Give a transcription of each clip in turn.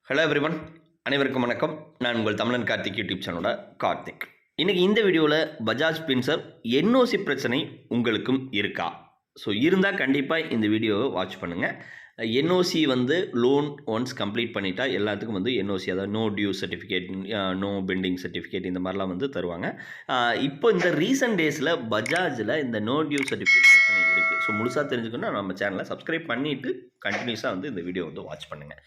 Hello everyone, அனைவருக்கும் வணக்கம். நான் உங்கள் தமிழன் கார்த்திக் யூடியூப் சேனலோட கார்த்திக். இன்றைக்கி இந்த வீடியோவில் பஜாஜ் ஃபின்சர்வ் என்ஓசி பிரச்சனை உங்களுக்கும் இருக்கா? ஸோ இருந்தால் கண்டிப்பாக இந்த வீடியோவை வாட்ச் பண்ணுங்கள். என்ஓசி லோன் ஒன்ஸ் கம்ப்ளீட் பண்ணிட்டா எல்லாத்துக்கும் என்ஓசி, அதாவது no due certificate, no pending certificate, இந்த மாதிரிலாம் தருவாங்க. இப்போ இந்த ரீசன்ட் டேஸில் பஜாஜில் இந்த நோ டியூ சர்டிஃபிகேட் பிரச்சனை இருக்குது. ஸோ முழுசாக தெரிஞ்சுக்கணுன்னா நம்ம சேனலை சப்ஸ்கிரைப் பண்ணிவிட்டு கண்டினியூஸாக இந்த வீடியோ வாட்ச் பண்ணுங்கள்.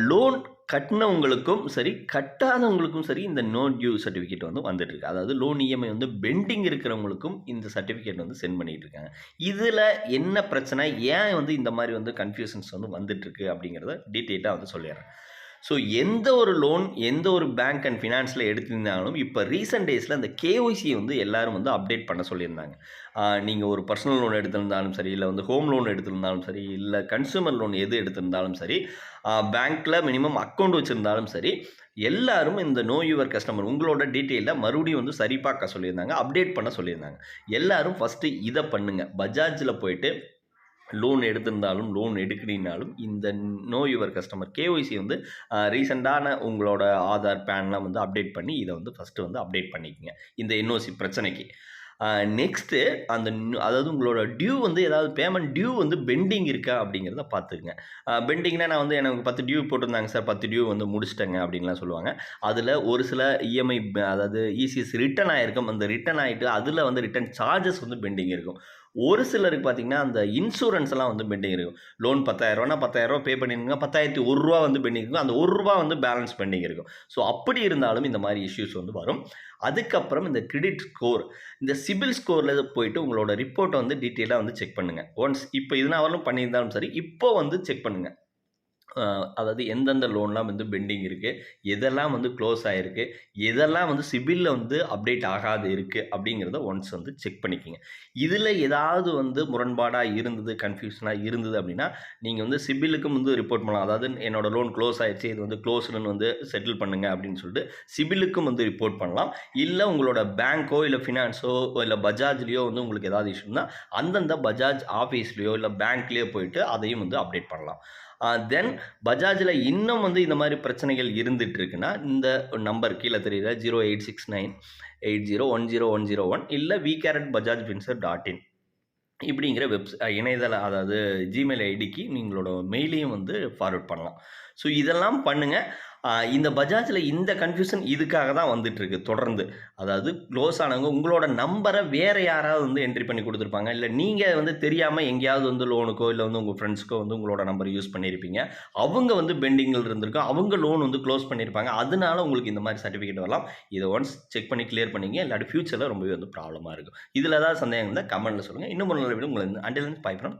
லோன் கட்டினவங்களுக்கும் சரி, கட்டாதவங்களுக்கும் சரி, இந்த நோ டியூ சர்டிஃபிகேட் வந்துட்டு இருக்கு. அதாவது லோன் இஎம்ஐ பெண்டிங் இருக்கிறவங்களுக்கும் இந்த சர்டிஃபிகேட் சென்ட் பண்ணிட்டு இருக்காங்க. இதில் என்ன பிரச்சனை, ஏன் இந்த மாதிரி கன்ஃபியூஷன்ஸ் வந்துட்டு இருக்கு அப்படிங்கிறத டீட்டெயிலாக சொல்லிடுறேன். ஸோ எந்த ஒரு லோன், எந்த ஒரு பேங்க் அண்ட் ஃபினான்ஸில் எடுத்திருந்தாலும் இப்போ ரீசெண்ட் டேஸில் அந்த கேஒய்சியை எல்லோரும் அப்டேட் பண்ண சொல்லியிருந்தாங்க. நீங்கள் ஒரு பர்சனல் லோன் எடுத்திருந்தாலும் சரி, இல்லை ஹோம் லோன் எடுத்திருந்தாலும் சரி, இல்லை கன்சூமர் லோன் எது எடுத்திருந்தாலும் சரி, பேங்க்கில் மினிமம் அக்கௌண்ட் வச்சுருந்தாலும் சரி, எல்லாரும் இந்த நோ யுவர் கஸ்டமர் உங்களோட டீட்டெயிலில் மறுபடியும் சரிபார்க்க சொல்லியிருந்தாங்க, அப்டேட் பண்ண சொல்லியிருந்தாங்க. எல்லாரும் ஃபஸ்ட்டு இதை பண்ணுங்கள். பஜாஜில் போயிட்டு லோன் எடுத்திருந்தாலும் லோன் எடுக்கிறீனாலும் இந்த நோ யுவர் கஸ்டமர் கேஒய்சி ரீசெண்டான உங்களோட ஆதார் பேன்லாம் அப்டேட் பண்ணி இதை ஃபஸ்ட்டு அப்டேட் பண்ணிக்கோங்க இந்த என்ஓசி பிரச்சனைக்கு. நெக்ஸ்ட்டு அதாவது உங்களோட டியூ ஏதாவது பேமெண்ட் டியூ பெண்டிங் இருக்கா அப்படிங்கிறத பார்த்துக்குங்க. பெண்டிங்னா நான் எனக்கு 10 டியூ போட்டிருந்தாங்க சார், 10 டியூ முடிச்சிட்டேங்க அப்படின்லாம் சொல்லுவாங்க. அதில் ஒரு சில இஎம்ஐ, அதாவது இசிஎஸ் ரிட்டன் ஆகிருக்கும். அந்த ரிட்டன் ஆகிட்டு அதில் ரிட்டன் சார்ஜஸ் பெண்டிங் இருக்கும். ஒரு சிலருக்கு பார்த்தீங்கன்னா அந்த இன்சூரன்ஸ் எல்லாம் பெண்டிங் இருக்கும். லோன் 10,000 10,000 பே பண்ணிருங்க, 10,001 பெண்டிங் இருக்கும். அந்த ₹1 பேலன்ஸ் பெண்டிங் இருக்கும். ஸோ அப்படி இருந்தாலும் இந்த மாதிரி இஷ்யூஸ் வரும். அதுக்கப்புறம் இந்த கிரெடிட் ஸ்கோர், இந்த சிபில் ஸ்கோரில் போயிட்டு உங்களோட ரிப்போர்ட்டை டீட்டெயிலாக செக் பண்ணுங்கள். ஒன்ஸ் இப்போ இதனாலும் பண்ணியிருந்தாலும் சரி, இப்போ செக் பண்ணுங்கள். அதாவது எந்தெந்த லோன்லாம் பெண்டிங் இருக்குது, எதெல்லாம் க்ளோஸ் ஆகிருக்கு, எதெல்லாம் சிபிலில் அப்டேட் ஆகாது இருக்குது அப்படிங்கிறத ஒன்ஸ் செக் பண்ணிக்கோங்க. இதில் ஏதாவது முரண்பாடாக இருந்தது, கன்ஃபியூஷனாக இருந்தது அப்படின்னா நீங்கள் சிபிலுக்கும் ரிப்போர்ட் பண்ணலாம். அதாவது என்னோட லோன் க்ளோஸ் ஆகிடுச்சு, இது க்ளோஸ்டுன்னு செட்டில் பண்ணுங்க அப்படின்னு சொல்லிட்டு சிபிலுக்கும் ரிப்போர்ட் பண்ணலாம். இல்லை உங்களோட பேங்க்கோ இல்லை ஃபினான்ஸோ இல்லை பஜாஜ்லேயோ உங்களுக்கு ஏதாவது இஷ்யூன்னா அந்தந்த பஜாஜ் ஆஃபீஸ்லேயோ இல்லை பேங்க்லேயோ போயிட்டு அதையும் அப்டேட் பண்ணலாம். தென் பஜாஜில் இன்னும் இந்த மாதிரி பிரச்சனைகள் இருந்துட்டு இருக்குன்னா இந்த நம்பர் கீழே தெரியுற 0869801001 இல்லை vcarat.bajajfinserv.in இப்படிங்கிற இணையதள, அதாவது ஜிமெயில் ஐடிக்கு நீங்களோட மெயிலையும் ஃபார்வர்ட் பண்ணலாம். ஸோ இதெல்லாம் பண்ணுங்கள். இந்த பஜாஜில் இந்த கன்ஃபியூஷன் இதுக்காக தான் வந்துட்டுருக்கு தொடர்ந்து. அதாவது க்ளோஸ் ஆனவங்க உங்களோட நம்பரை வேறு யாராவது என்ட்ரி பண்ணி கொடுத்துருப்பாங்க, இல்லை நீங்கள் தெரியாமல் எங்கேயாவது லோனுக்கோ இல்லை உங்கள் ஃப்ரெண்ட்ஸ்க்கோ உங்களோட நம்பர் யூஸ் பண்ணியிருப்பீங்க. அவங்க பெண்டிங்கில் இருந்திருக்கும், அவங்க லோன் க்ளோஸ் பண்ணியிருப்பாங்க. அதனால உங்களுக்கு இந்த மாதிரி சர்டிஃபிகேட் வரலாம். இதை ஒன்ஸ் செக் பண்ணி கிளியர் பண்ணிங்க, இல்லாட்டி ஃபியூச்சரில் ரொம்பவே ப்ராப்ளமாக இருக்கும். இதில் ஏதாவது சந்தேகம் இருந்தால் கமெண்ட்டில் சொல்லுங்கள். இன்னும் நல்ல வீடியோ உங்களை அண்டில் பை ஃப்ரம்